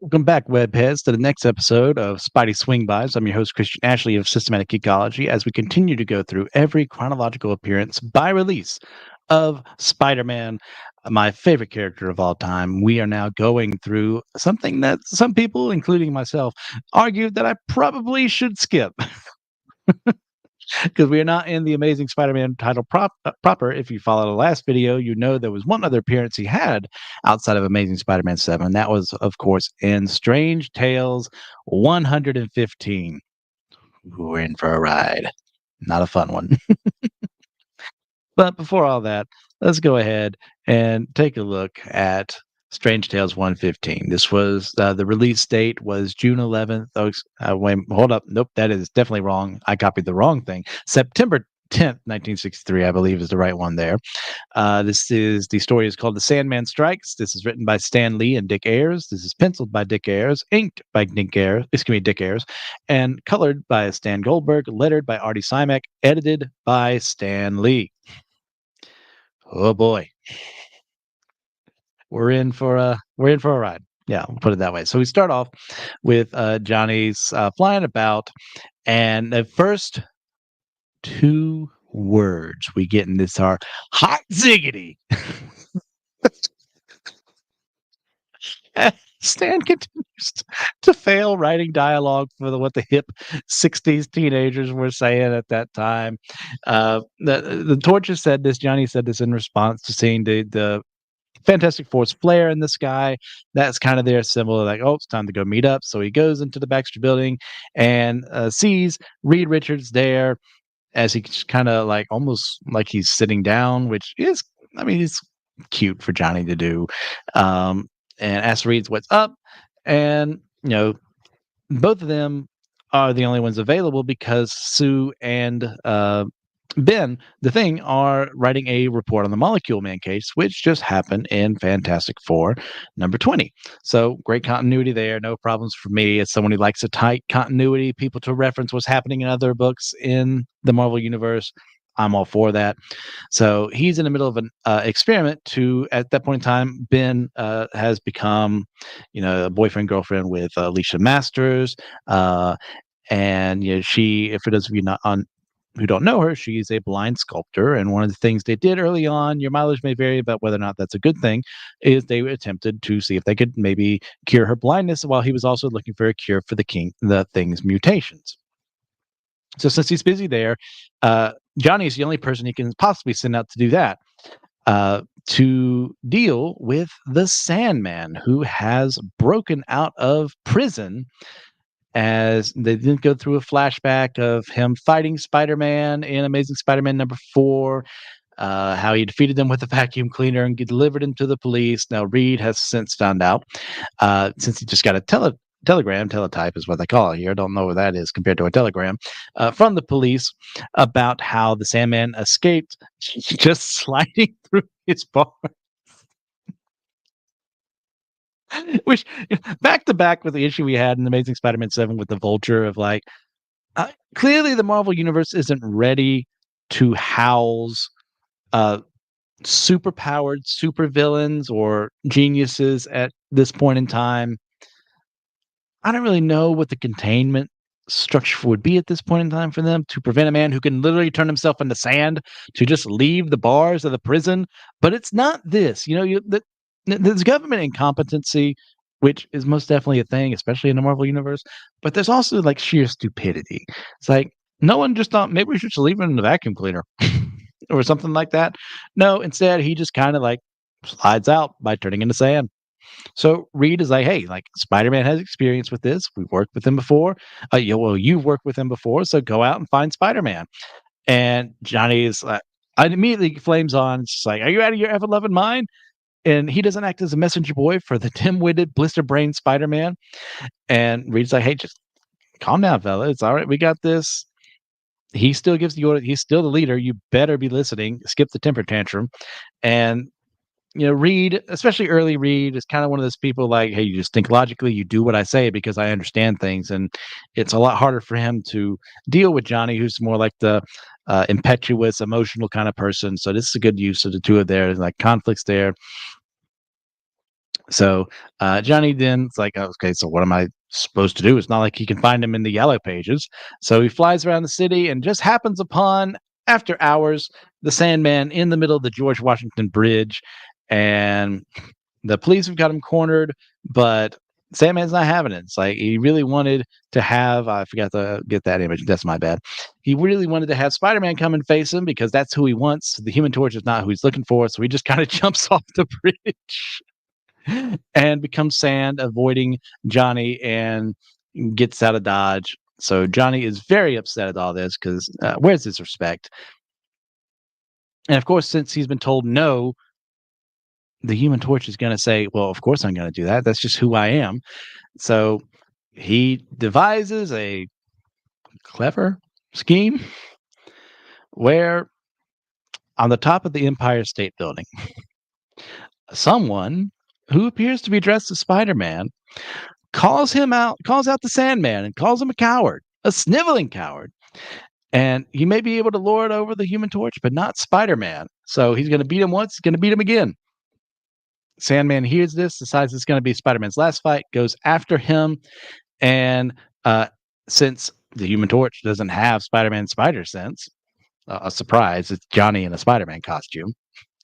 Welcome back, webheads, to the next episode of Spidey Swing-Bys. I'm your host, Christian Ashley of Systematic Geekology, as we continue to go through every chronological appearance by release of Spider-Man, my favorite character of all time. We are now going through something that some people, including myself, argued that I probably should skip. Because we are not in the Amazing Spider-Man title proper. If you follow the last video, you know there was one other appearance he had outside of Amazing Spider-Man 7. That was, of course, in Strange Tales 115. We're in for a ride. Not a fun one. But before all that, let's go ahead and take a look at Strange Tales 115. This was the release date was June 11th. Oh, wait, hold up. Nope, that is definitely wrong. I copied the wrong thing. September 10th, 1963, I believe is the right one there. The story is called The Sandman Strikes. This is written by Stan Lee and Dick Ayers. This is penciled by Dick Ayers, inked by Dick Ayers, and colored by Stan Goldberg, lettered by Artie Simek, edited by Stan Lee. Oh boy. We're in for a ride. Yeah, we'll put it that way. So we start off with Johnny's flying about, and the first two words we get in this are hot ziggity. Stan continues to fail writing dialogue for what the hip 60s teenagers were saying at that time. The Torture said this, Johnny said this in response to seeing the Fantastic Four's flare in the sky. That's kind of their symbol, like, oh, it's time to go meet up. So he goes into the Baxter building and sees Reed Richards there as he's kind of like almost like he's sitting down, which is, I mean, it's cute for Johnny to do. And asks Reed's what's up. And, both of them are the only ones available because Sue and Ben, the Thing, are writing a report on the Molecule Man case, which just happened in Fantastic Four number 20. So great continuity there. No problems for me as someone who likes a tight continuity, people to reference what's happening in other books in the Marvel Universe. I'm all for that. So he's in the middle of an experiment at that point in time, Ben has become, a boyfriend, girlfriend with Alicia Masters. And she, for those of you who don't know her, she's a blind sculptor. And one of the things they did early on, your mileage may vary about whether or not that's a good thing, is they attempted to see if they could maybe cure her blindness while he was also looking for a cure for the Thing's mutations. So since he's busy there, Johnny is the only person he can possibly send out to do that, to deal with the Sandman, who has broken out of prison. As they didn't go through a flashback of him fighting Spider-Man in Amazing Spider-Man number 4, how he defeated them with a vacuum cleaner and delivered him to the police. Now Reed has since found out, since he just got a teletype is what they call it here. I don't know what that is compared to a telegram, from the police about how the Sandman escaped just sliding through his bar. Which, back to back with the issue we had in Amazing Spider-Man 7 with the Vulture of like, clearly the Marvel Universe isn't ready to house superpowered supervillains or geniuses at this point in time. I don't really know what the containment structure would be at this point in time for them to prevent a man who can literally turn himself into sand to just leave the bars of the prison. But it's not this, there's government incompetency, which is most definitely a thing, especially in the Marvel Universe. But there's also like sheer stupidity. It's like no one just thought maybe we should just leave him in the vacuum cleaner or something like that. No, instead he just kind of like slides out by turning into sand. So Reed is like, hey, like Spider-Man has experience with this. We've worked with him before. You've worked with him before, so go out and find Spider-Man. And Johnny is like, I immediately flames on. It's like, are you out of your ever-loving mind? And he doesn't act as a messenger boy for the dim-witted, blister-brained Spider-Man. And Reed's like, hey, just calm down, fella. It's all right. We got this. He still gives the order. He's still the leader. You better be listening. Skip the temper tantrum. And Reed, especially early Reed, is kind of one of those people like, hey, you just think logically, you do what I say because I understand things. And it's a lot harder for him to deal with Johnny, who's more like the impetuous, emotional kind of person. So this is a good use of the two of theirs, like conflicts there. So Johnny then it's like, "Oh, okay, so what am I supposed to do? It's not like he can find him in the yellow pages." So he flies around the city and just happens upon, after hours, the Sandman in the middle of the George Washington Bridge, and the police have got him cornered, but Sandman's not having it. It's like he really wanted to have. I forgot to get that image. That's my bad. He really wanted to have Spider-Man come and face him because that's who he wants. The Human Torch is not who he's looking for, so he just kind of jumps off the bridge and becomes sand, avoiding Johnny and gets out of Dodge. So Johnny is very upset at all this because where's his respect? And of course, since he's been told no, the Human Torch is going to say, "Well, of course I'm going to do that. That's just who I am." So he devises a clever scheme where on the top of the Empire State Building, someone who appears to be dressed as Spider-Man calls out the Sandman and calls him a coward, a sniveling coward. And he may be able to lord over the Human Torch, but not Spider-Man. So he's going to beat him once, he's going to beat him again. Sandman hears this, decides it's going to be Spider-Man's last fight, goes after him, and since the Human Torch doesn't have Spider-Man spider sense, a surprise, it's Johnny in a Spider-Man costume.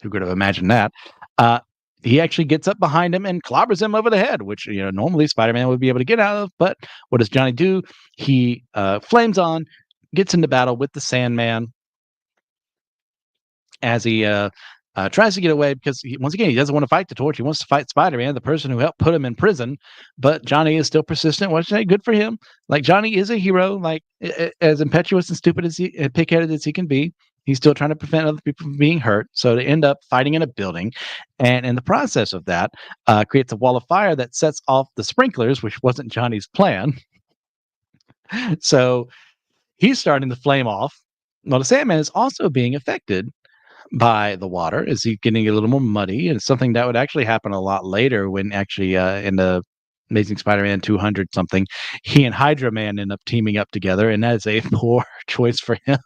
Who could have imagined that? Uh, he actually gets up behind him and clobbers him over the head, which normally Spider-Man would be able to get out of. But what does Johnny do? He flames on, gets into battle with the Sandman as he tries to get away because once again he doesn't want to fight the Torch. He wants to fight Spider-Man, the person who helped put him in prison. But Johnny is still persistent. What's that? Good for him. Like Johnny is a hero. Like as impetuous and stupid as he, and pig-headed as he can be, he's still trying to prevent other people from being hurt. So they end up fighting in a building, and in the process of that, creates a wall of fire that sets off the sprinklers, which wasn't Johnny's plan. So he's starting to flame off. Well, the Sandman is also being affected by the water. Is he getting a little more muddy? And it's something that would actually happen a lot later when actually in the Amazing Spider-Man 200 something, he and Hydra Man end up teaming up together, and that is a poor choice for him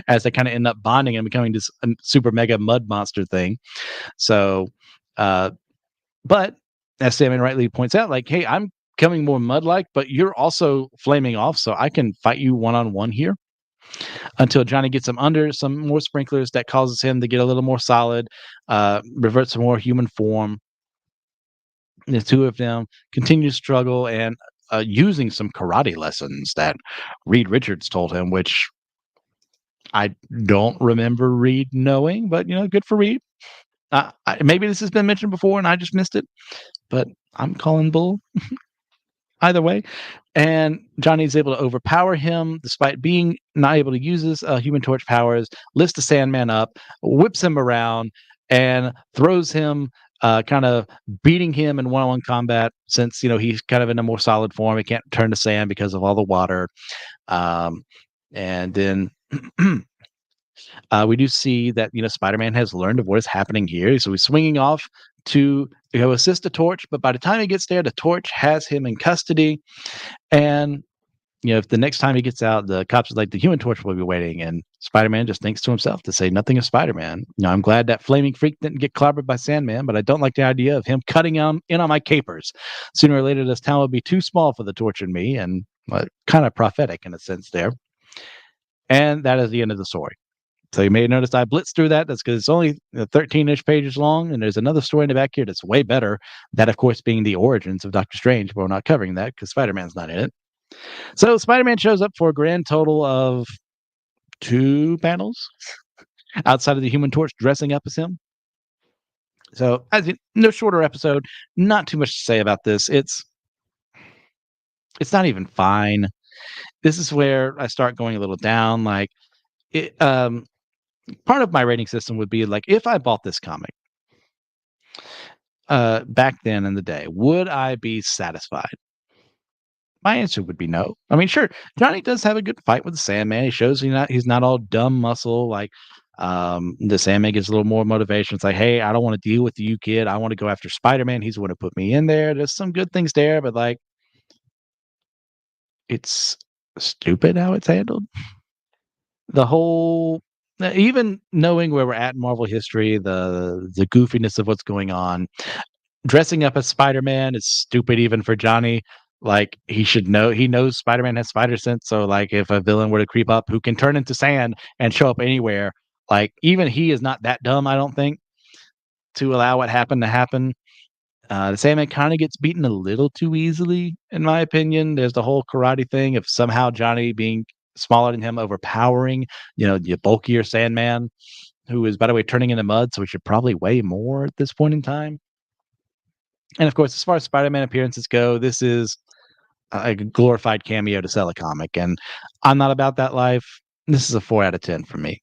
as they kind of end up bonding and becoming this super mega mud monster thing. So, uh, but as Salmon rightly points out, like, hey, I'm becoming more mud-like, but you're also flaming off, so I can fight you one-on-one here until Johnny gets him under some more sprinklers that causes him to get a little more solid, revert to more human form. The two of them continue to struggle and using some karate lessons that Reed Richards told him, which I don't remember Reed knowing, but good for Reed. Maybe this has been mentioned before and I just missed it, but I'm calling bull either way. And Johnny's able to overpower him despite being not able to use his Human Torch powers, lifts the Sandman up, whips him around, and throws him, kind of beating him in one-on-one combat since, he's kind of in a more solid form. He can't turn to sand because of all the water. And then we do see that, Spider-Man has learned of what is happening here. So he's swinging off to go assist the Torch, but by the time he gets there, the Torch has him in custody. And if the next time he gets out, the cops are like, the Human Torch will be waiting, and Spider-Man just thinks to himself to say nothing of Spider-Man. I'm glad that flaming freak didn't get clobbered by Sandman, but I don't like the idea of him cutting in on my capers. Sooner or later, this town will be too small for the Torch and me, and kind of prophetic in a sense there. And that is the end of the story. So you may have noticed I blitzed through that. That's because it's only 13-ish pages long, and there's another story in the back here that's way better. That, of course, being the origins of Doctor Strange, but we're not covering that because Spider-Man's not in it. So Spider-Man shows up for a grand total of 2 panels outside of the Human Torch dressing up as him. So, no shorter episode, not too much to say about this. It's not even fine. This is where I start going a little down. Like, part of my rating system would be like, if I bought this comic back then in the day, would I be satisfied? My answer would be no. I mean, sure, Johnny does have a good fight with the Sandman. He shows he's not all dumb muscle. Like, the Sandman gives a little more motivation. It's like, hey, I don't want to deal with you, kid. I want to go after Spider-Man. He's the one who put me in there. There's some good things there, but like, it's stupid how it's handled. The whole, even knowing where we're at in Marvel history, the goofiness of what's going on, Dressing up as Spider-Man is stupid even for Johnny. Like, he knows Spider-Man has spider sense, so, like, if a villain were to creep up who can turn into sand and show up anywhere, like, even he is not that dumb, I don't think, to allow what happened to happen. The Sandman kinda gets beaten a little too easily, in my opinion. There's the whole karate thing of somehow Johnny being smaller than him overpowering, the bulkier Sandman, who is, by the way, turning into mud, so he should probably weigh more at this point in time. And, of course, as far as Spider-Man appearances go, this is a glorified cameo to sell a comic, and I'm not about that life. This is a 4 out of 10 for me.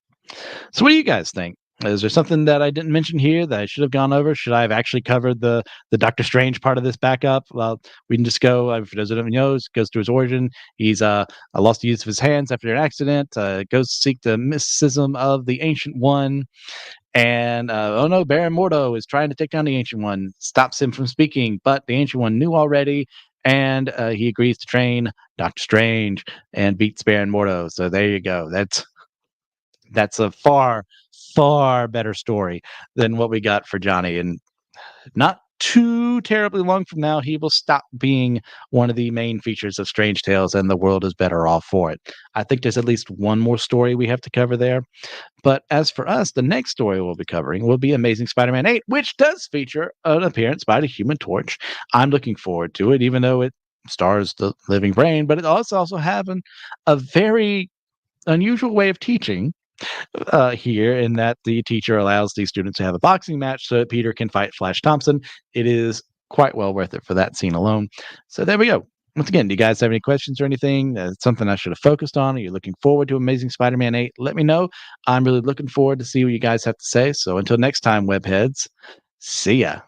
So what do you guys think? Is there something that I didn't mention here that I should have gone over? Should I have actually covered the Doctor Strange part of this backup? Well, we can just go, for those that don't know, goes through his origin. He's lost the use of his hands after an accident, goes to seek the mysticism of the Ancient One, and oh no, Baron Mordo is trying to take down the Ancient One, stops him from speaking, but the Ancient One knew already, and he agrees to train Doctor Strange and beats Baron Mordo. So there you go. That's a far, far better story than what we got for Johnny. And not too terribly long from now, he will stop being one of the main features of Strange Tales, and the world is better off for it. I think there's at least one more story we have to cover there. But as for us, the next story we'll be covering will be Amazing Spider-Man 8, which does feature an appearance by the Human Torch. I'm looking forward to it, even though it stars the Living Brain, but it also having a very unusual way of teaching here, in that the teacher allows the students to have a boxing match so that Peter can fight Flash Thompson. It is quite well worth it for that scene alone. So there we go. Once again, do you guys have any questions or anything? Something I should have focused on? Are you looking forward to Amazing Spider-Man 8? Let me know. I'm really looking forward to see what you guys have to say. So until next time, webheads, see ya.